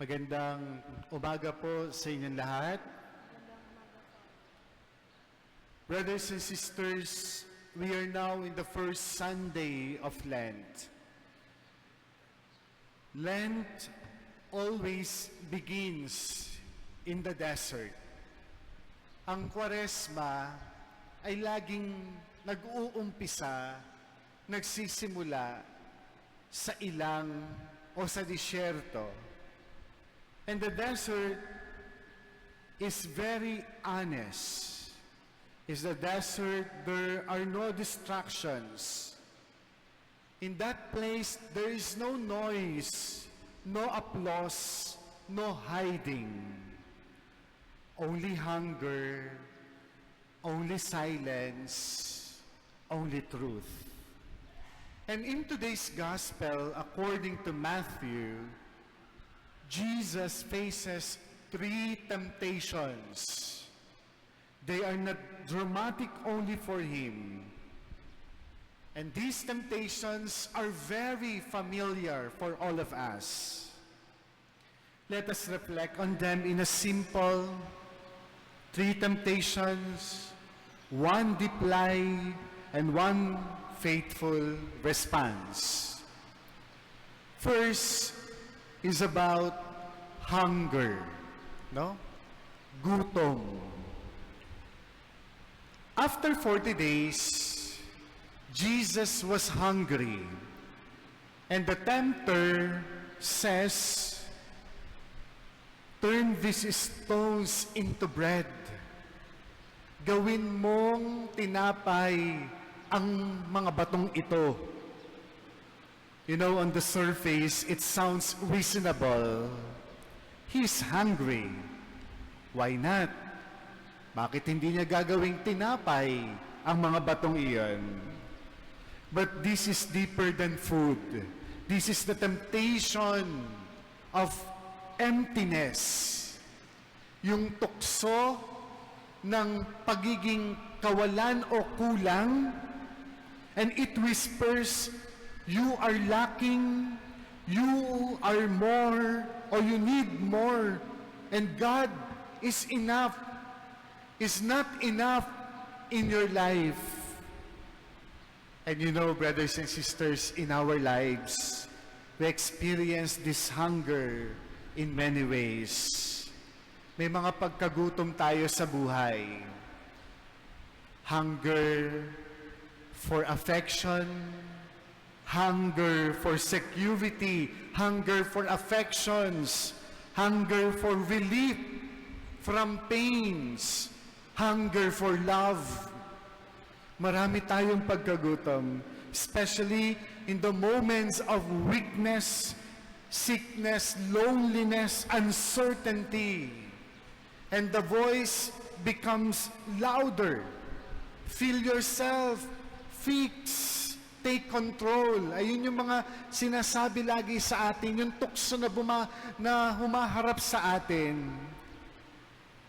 Magandang umaga po sa inyong lahat. Brothers and sisters, we are now in the first Sunday of Lent. Lent always begins in the desert. Ang Kwaresma ay laging nag-uumpisa, nagsisimula sa ilang o sa disyerto. And the desert is very honest. In the desert, there are no distractions. In that place, there is no noise, no applause, no hiding. Only hunger, only silence, only truth. And in today's gospel, according to Matthew, Jesus faces 3 temptations. They are not dramatic only for him. And these temptations are very familiar for all of us. Let us reflect on them in a simple 3 temptations, 1 reply, and 1 faithful response. First is about hunger, no? Gutom. After 40 days, Jesus was hungry, and the tempter says, "Turn these stones into bread." Gawin mong tinapay ang mga batong ito. You know, on the surface, it sounds reasonable. He's hungry. Why not? Bakit hindi niya gagawing tinapay ang mga batong iyon? But this is deeper than food. This is the temptation of emptiness. Yung tukso ng pagiging kawalan o kulang, and it whispers, you are lacking, you are more, or you need more, and God is enough, is not enough in your life. And you know, brothers and sisters, in our lives, we experience this hunger in many ways. May mga pagkagutom tayo sa buhay. Hunger for affection, hunger for security, hunger for affections, hunger for relief from pains, hunger for love. Marami tayong pagkagutom, especially in the moments of weakness, sickness, loneliness, uncertainty. And the voice becomes louder. Feel yourself, fix, take control. Ayun yung mga sinasabi lagi sa atin, yung tukso na humaharap sa atin.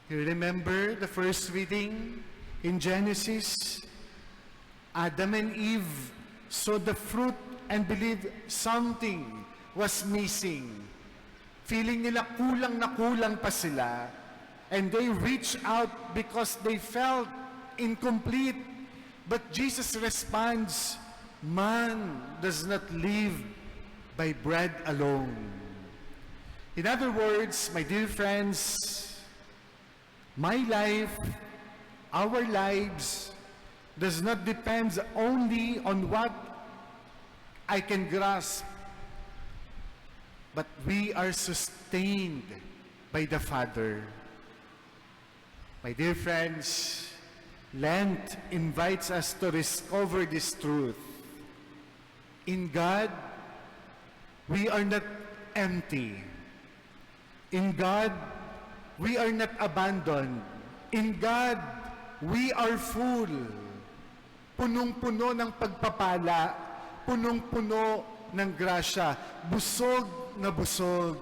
You remember the first reading in Genesis? Adam and Eve saw the fruit and believed something was missing. Feeling nila kulang na kulang pa sila. And they reached out because they felt incomplete. But Jesus responds, man does not live by bread alone. In other words, my dear friends, my life, our lives, does not depend only on what I can grasp, but we are sustained by the Father. My dear friends, Lent invites us to discover this truth. In God, we are not empty. In God, we are not abandoned. In God, we are full. Punong-puno ng pagpapala, punong-puno ng grasya, busog na busog.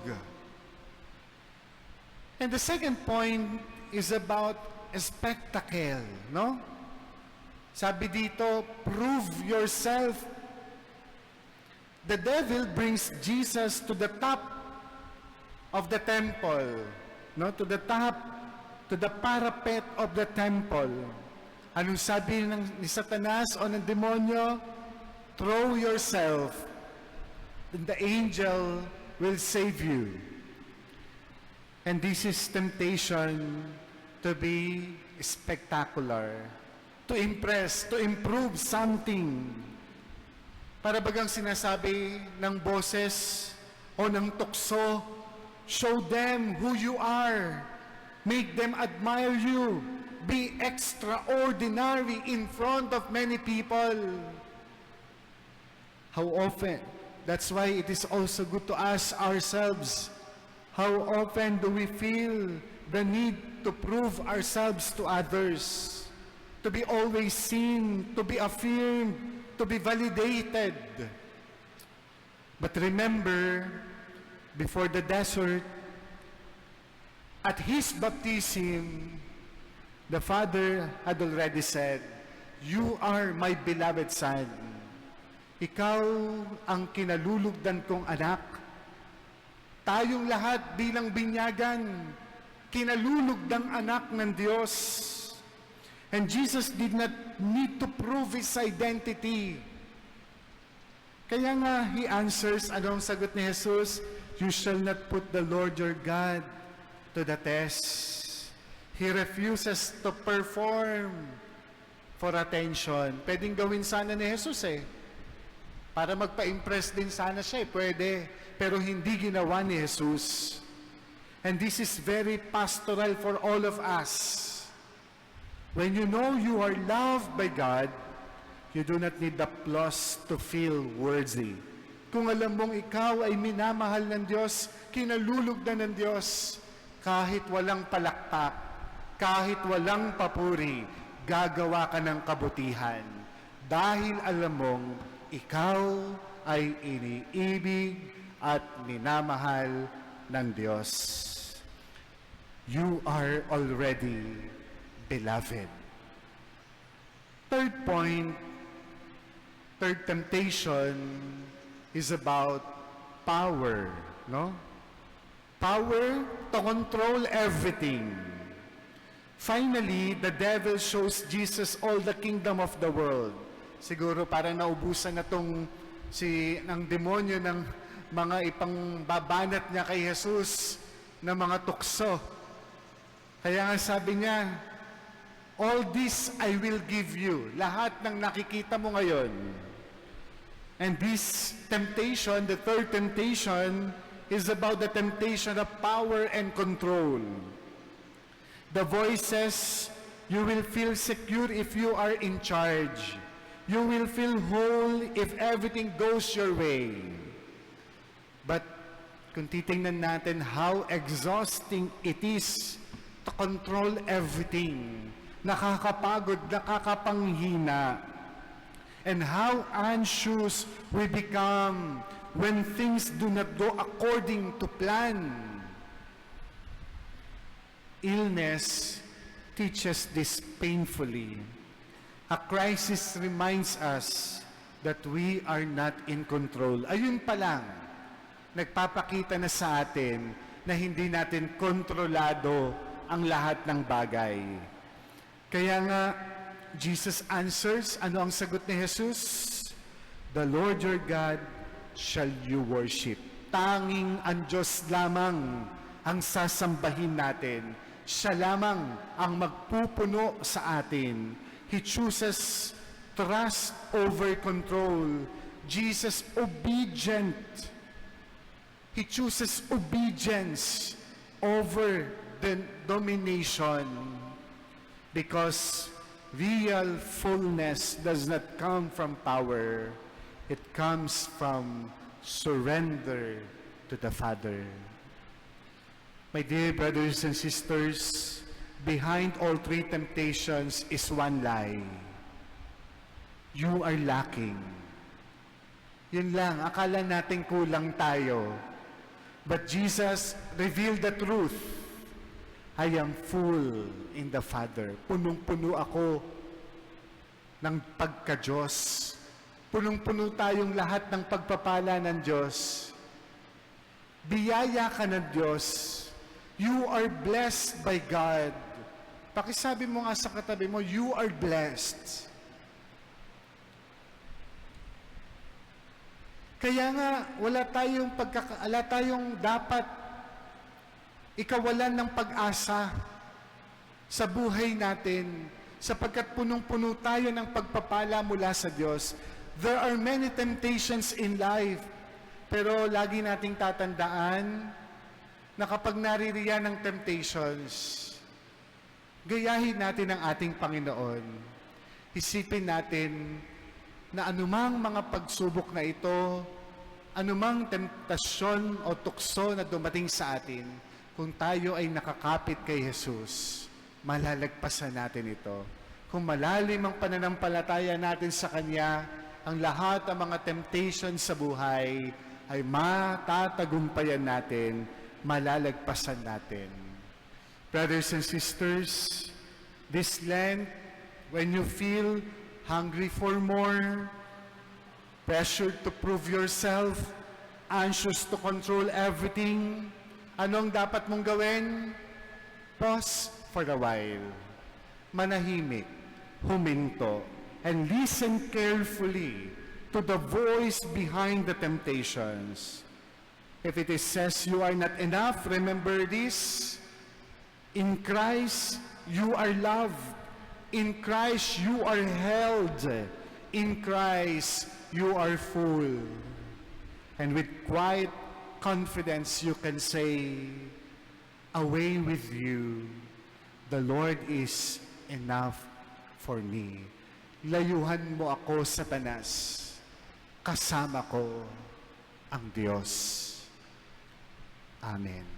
And the second point is about a spectacle, no? Sabi dito, prove yourself. The devil brings Jesus to the top of the temple, no, to the top, to the parapet of the temple. Anong sabi ni Satanas o ng demonyo? Throw yourself, and the angel will save you. And this is temptation to be spectacular, to impress, to improve something. Para bagang sinasabi ng boses o ng tukso, show them who you are. Make them admire you. Be extraordinary in front of many people. How often? That's why it is also good to ask ourselves, how often do we feel the need to prove ourselves to others? To be always seen, to be affirmed, to be validated. But remember, before the desert, at his baptism, the Father had already said, "You are my beloved Son. Ikaw ang kinalulugdan kong anak." Tayong lahat bilang binyagan, kinalulugdang anak ng Diyos. And Jesus did not need to prove his identity. Kaya nga, he answers, anong sagot ni Jesus? You shall not put the Lord your God to the test. He refuses to perform for attention. Pwedeng gawin sana ni Jesus para magpa-impress din sana siya pwede. Pero hindi ginawa ni Jesus. And this is very pastoral for all of us. When you know you are loved by God, you do not need applause to feel worthy. Kung alam mong ikaw ay minamahal ng Diyos, kinalulugdan ng Diyos, kahit walang palakpak, kahit walang papuri, gagawa ka ng kabutihan. Dahil alam mong ikaw ay iniibig at minamahal ng Diyos. You are already beloved. Third point, third temptation is about power, no? Power to control everything. Finally, the devil shows Jesus all the kingdom of the world. Siguro parang naubusan na tong ng demonyo ng mga ipangbabanat niya kay Jesus na mga tukso. Kaya nga sabi niya, all this I will give you. Lahat ng nakikita mo ngayon. And this temptation, the third temptation, is about the temptation of power and control. The voice says, you will feel secure if you are in charge. You will feel whole if everything goes your way. But kung titingnan natin how exhausting it is to control everything, nakakapagod, nakakapanghina, and how anxious we become when things do not go according to plan. Illness teaches this painfully. A crisis reminds us that we are not in control. Ayun pa lang, nagpapakita na sa atin na hindi natin kontrolado ang lahat ng bagay. Kaya nga, Jesus answers, ano ang sagot ni Jesus? The Lord your God shall you worship. Tanging ang Diyos lamang ang sasambahin natin. Siya lamang ang magpupuno sa atin. He chooses trust over control. Jesus obedient. He chooses obedience over the domination. Because real fullness does not come from power. It comes from surrender to the Father. My dear brothers and sisters, behind all three temptations is one lie. You are lacking. Yun lang, akala natin kulang tayo. But Jesus revealed the truth. I am full in the Father. Punong-puno ako ng pagka-Diyos. Punong-puno tayong lahat ng pagpapala ng Diyos. Biyaya ka ng Diyos. You are blessed by God. Pakisabi mo nga sa katabi mo, you are blessed. Kaya nga, wala tayong dapat ikawalan ng pag-asa sa buhay natin, sapagkat punong-puno tayo ng pagpapala mula sa Diyos. There are many temptations in life, pero lagi nating tatandaan na kapag naririyan ng temptations, gayahin natin ang ating Panginoon. Isipin natin na anumang mga pagsubok na ito, anumang temptasyon o tukso na dumating sa atin, kung tayo ay nakakapit kay Jesus, malalagpasan natin ito. Kung malalim ang pananampalataya natin sa Kanya, ang lahat ng mga temptations sa buhay ay matatagumpayan natin, malalagpasan natin. Brothers and sisters, this Lent, when you feel hungry for more, pressured to prove yourself, anxious to control everything, anong dapat mong gawin? Pause for a while. Manahimik, huminto, and listen carefully to the voice behind the temptations. If it says you are not enough, remember this: in Christ, you are loved. In Christ, you are held. In Christ, you are full. And with quiet confidence, you can say, away with you, the Lord is enough for me. Layuhan mo ako, Satanas. Kasama ko ang Diyos. Amen.